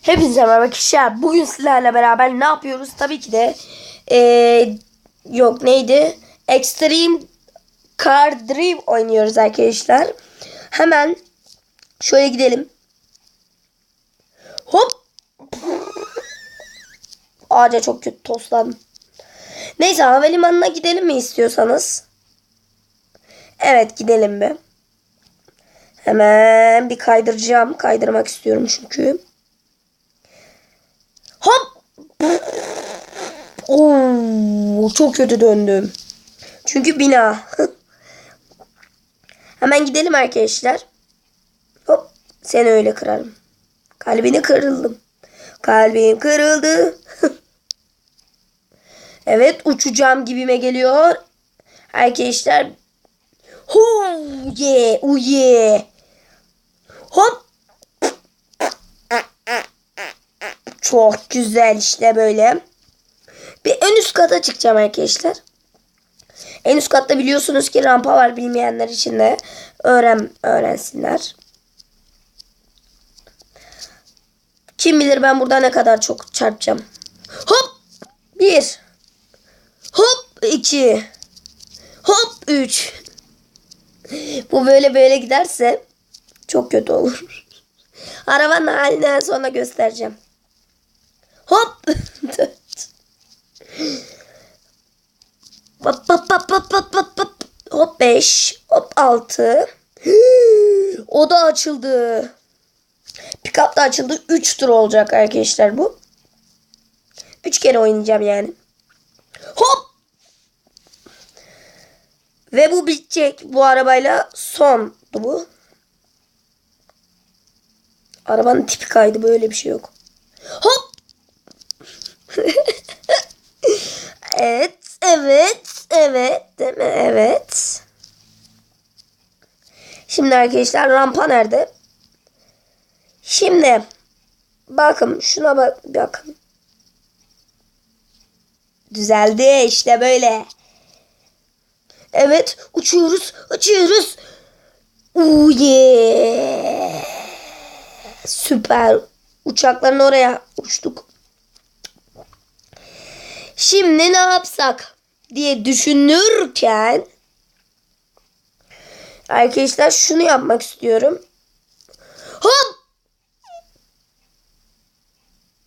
Hepinize merhaba arkadaşlar. Bugün sizlerle beraber ne yapıyoruz? Tabii ki de yok neydi? Extreme Car Drive oynuyoruz arkadaşlar. Hemen şöyle gidelim. Hop. Ağaca çok kötü toslandım. Neyse havalimanına gidelim mi istiyorsanız? Evet gidelim bir. Hemen bir kaydıracağım. Kaydırmak istiyorum çünkü. Hop. Oo, çok kötü döndüm. Çünkü bina. Hemen gidelim arkadaşlar. Hop. Seni öyle kırarım. Kalbini kırıldım. Kalbim kırıldı. Evet uçacağım gibime geliyor. Arkadaşlar. Hu ye uye. Hop. Çok güzel işte böyle. Bir en üst kata çıkacağım arkadaşlar. En üst katta biliyorsunuz ki rampa var, bilmeyenler için de öğrensinler. Kim bilir ben burada ne kadar çok çarpacağım. Hop 1. Hop 2. Hop 3. Bu böyle giderse çok kötü olur. Arabanın halini en sonra göstereceğim. Hop 4. Hop 5. Hop 6. O da açıldı. Pick-up da açıldı. 3 tur olacak arkadaşlar bu. 3 kere oynayacağım yani. Hop. Ve bu bitecek. Bu arabayla sondu bu. Arabanın tipi kaydı. Böyle bir şey yok. Hop. Evet. Değil mi? Evet. Şimdi arkadaşlar rampa nerede? Şimdi bakın şuna bakın. Düzeldi işte böyle. Evet uçuyoruz. Yeah. Süper. Uçakların oraya uçtuk. Şimdi ne yapsak diye düşünürken arkadaşlar şunu yapmak istiyorum. Hop!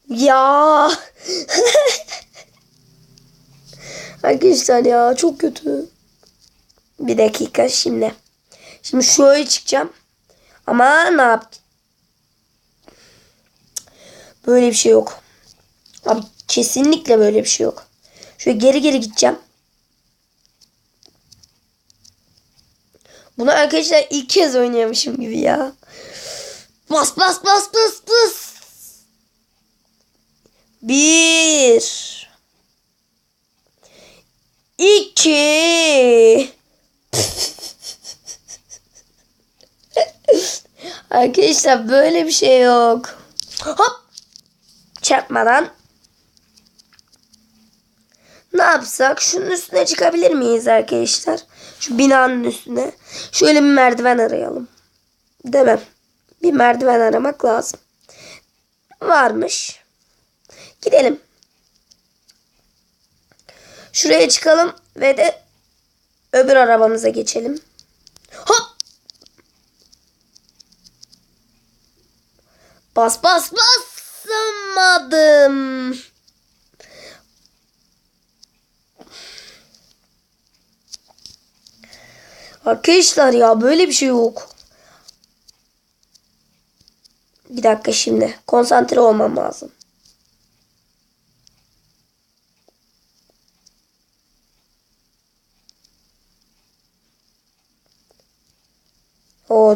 Ya. Arkadaşlar ya çok kötü. Bir dakika şimdi. Şimdi şöyle çıkacağım. Ama ne yaptım? Böyle bir şey yok. Abi kesinlikle böyle bir şey yok. Şöyle geri gideceğim. Bunu arkadaşlar ilk kez oynuyormuşum gibi ya. Bas. 1 2 Arkadaşlar böyle bir şey yok. Hop. Çarpmadan. Ne yapsak? Şunun üstüne çıkabilir miyiz arkadaşlar? Şu binanın üstüne. Şöyle bir merdiven arayalım. Değil mi? Bir merdiven aramak lazım. Varmış. Gidelim. Şuraya çıkalım ve de öbür arabamıza geçelim. Hop! Basamadım. Arkadaşlar ya böyle bir şey yok. Bir dakika şimdi. Konsantre olmam lazım.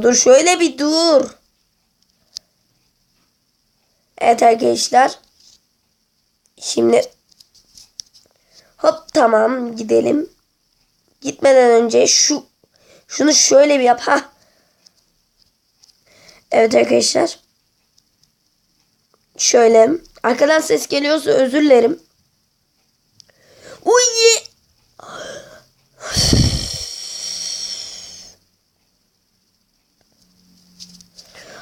Dur şöyle bir dur. Evet arkadaşlar. Şimdi hop tamam gidelim. Gitmeden önce şunu şöyle bir yap. Ha. Evet arkadaşlar. Şöyle. Arkadan ses geliyorsa özür dilerim. Uy.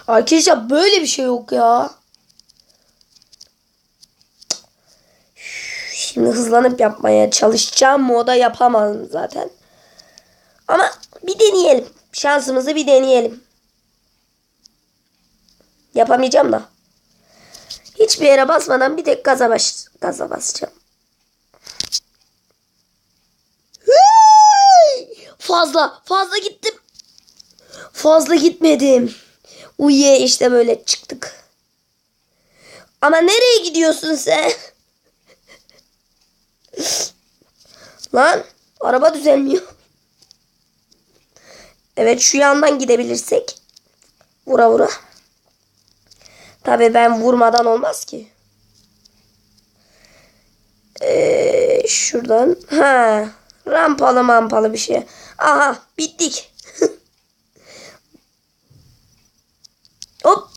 Arkadaşlar böyle bir şey yok ya. Şimdi hızlanıp yapmaya çalışacağım. O da yapamadım zaten. Ama bir deneyelim. Şansımızı bir deneyelim. Yapamayacağım da. Hiçbir yere basmadan bir tek gaza basacağım. Fazla gittim. Fazla gitmedim. Uyuye işte böyle çıktık. Ama nereye gidiyorsun sen? Lan araba düzelmiyor. Evet şu yandan gidebilirsek. Vura vura. Tabii ben vurmadan olmaz ki. Şuradan. Ha, rampalı bir şey. Aha bittik. Hop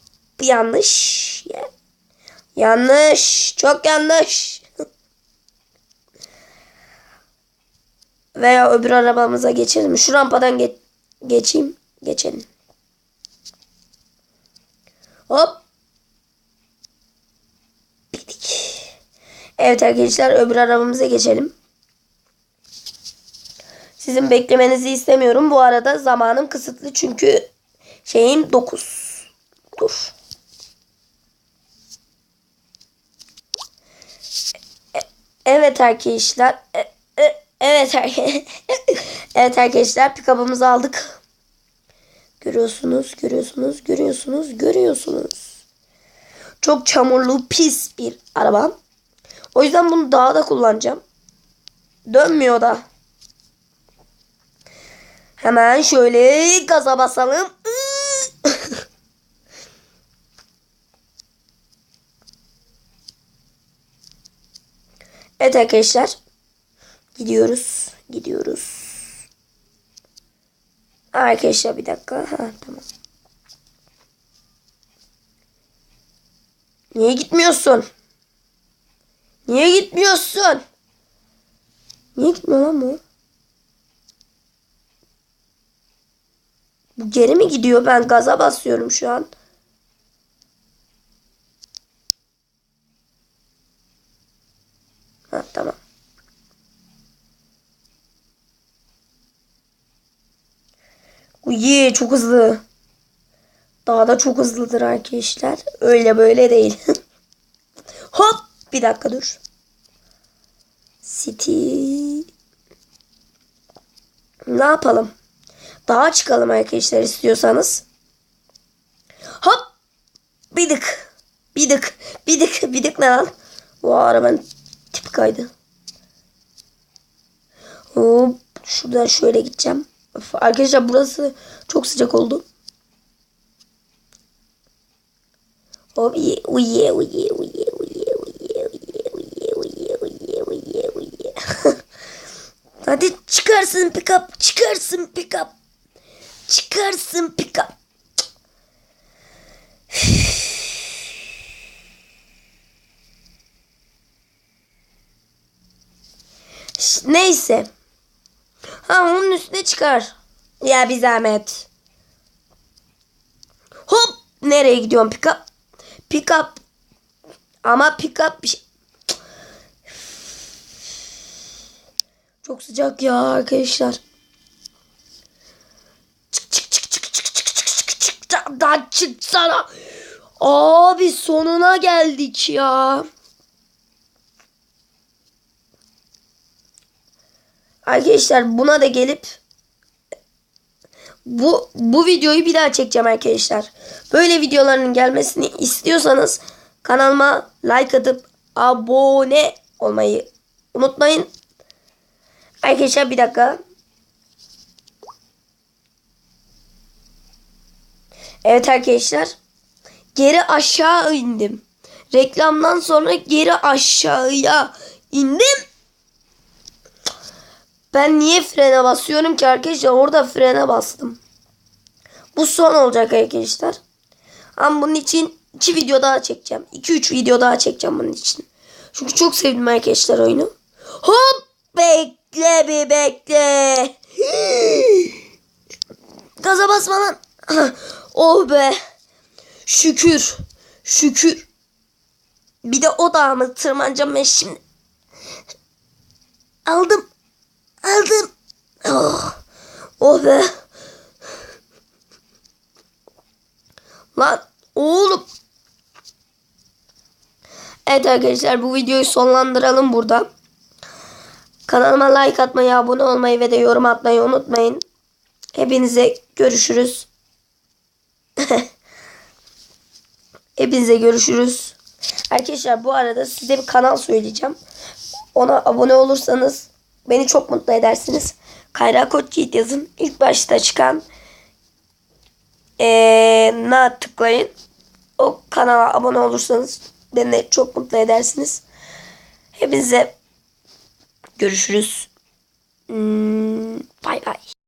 yanlış. Yanlış. Çok yanlış. Veya öbür arabamıza geçelim. Şu rampadan geçeyim. Geçelim. Hop. Bittik. Evet arkadaşlar öbür arabamıza geçelim. Sizin beklemenizi istemiyorum. Bu arada zamanım kısıtlı çünkü şeyim 9. Dur. Evet arkadaşlar. Evet arkadaşlar. Evet arkadaşlar pick-up'ımızı aldık. Görüyorsunuz. Çok çamurlu pis bir araba. O yüzden bunu dağda kullanacağım. Dönmüyor da. Hemen şöyle gaza basalım. Evet arkadaşlar. Gidiyoruz. Arkadaşlar bir dakika. Ha, tamam. Niye gitmiyorsun? Niye gitmiyor lan bu? Bu geri mi gidiyor? Ben gaza basıyorum şu an. Ha, tamam. Uy, çok hızlı. Daha da çok hızlıdır arkadaşlar. Öyle böyle değil. Hop. Bir dakika dur. City. Ne yapalım? Dağa çıkalım arkadaşlar istiyorsanız. Hop. Bir dık ne lan? Bu arabanın tipi kaydı. Hop. Şuradan şöyle gideceğim. Arkadaşlar burası çok sıcak oldu. Hop. Uye. Hadi çıkarsın pick-up. Neyse. Ha onun üstüne çıkar. Ya bir zahmet. Hop. Nereye gidiyorsun pick-up? Ama pick-up bir şey. Çok sıcak ya arkadaşlar. Çık. Daha çıksana. Abi sonuna geldik ya. Arkadaşlar buna da gelip bu videoyu bir daha çekeceğim arkadaşlar. Böyle videoların gelmesini istiyorsanız kanalıma like atıp abone olmayı unutmayın. Arkadaşlar bir dakika. Evet arkadaşlar. Geri aşağı indim. Reklamdan sonra geri aşağıya indim. Ben niye frene basıyorum ki arkadaşlar? Orada frene bastım. Bu son olacak arkadaşlar. Ama bunun için 2 video daha çekeceğim. 2-3 video daha çekeceğim bunun için. Çünkü çok sevdim arkadaşlar oyunu. Hop! Bekle. Gaza basma lan. Oh be. Şükür. Bir de o dağa mı tırmanacağım ben şimdi. Aldım. Aldım. Oh, oh be. Lan oğlum. Evet arkadaşlar, bu videoyu sonlandıralım burada. Kanalıma like atmayı, abone olmayı ve de yorum atmayı unutmayın. Hepinize görüşürüz. Hepinize görüşürüz. Arkadaşlar bu arada size bir kanal söyleyeceğim. Ona abone olursanız beni çok mutlu edersiniz. Kayra Koç Yiğit yazın. İlk başta çıkan na tıklayın. O kanala abone olursanız beni çok mutlu edersiniz. Hepinize görüşürüz. Bay bay.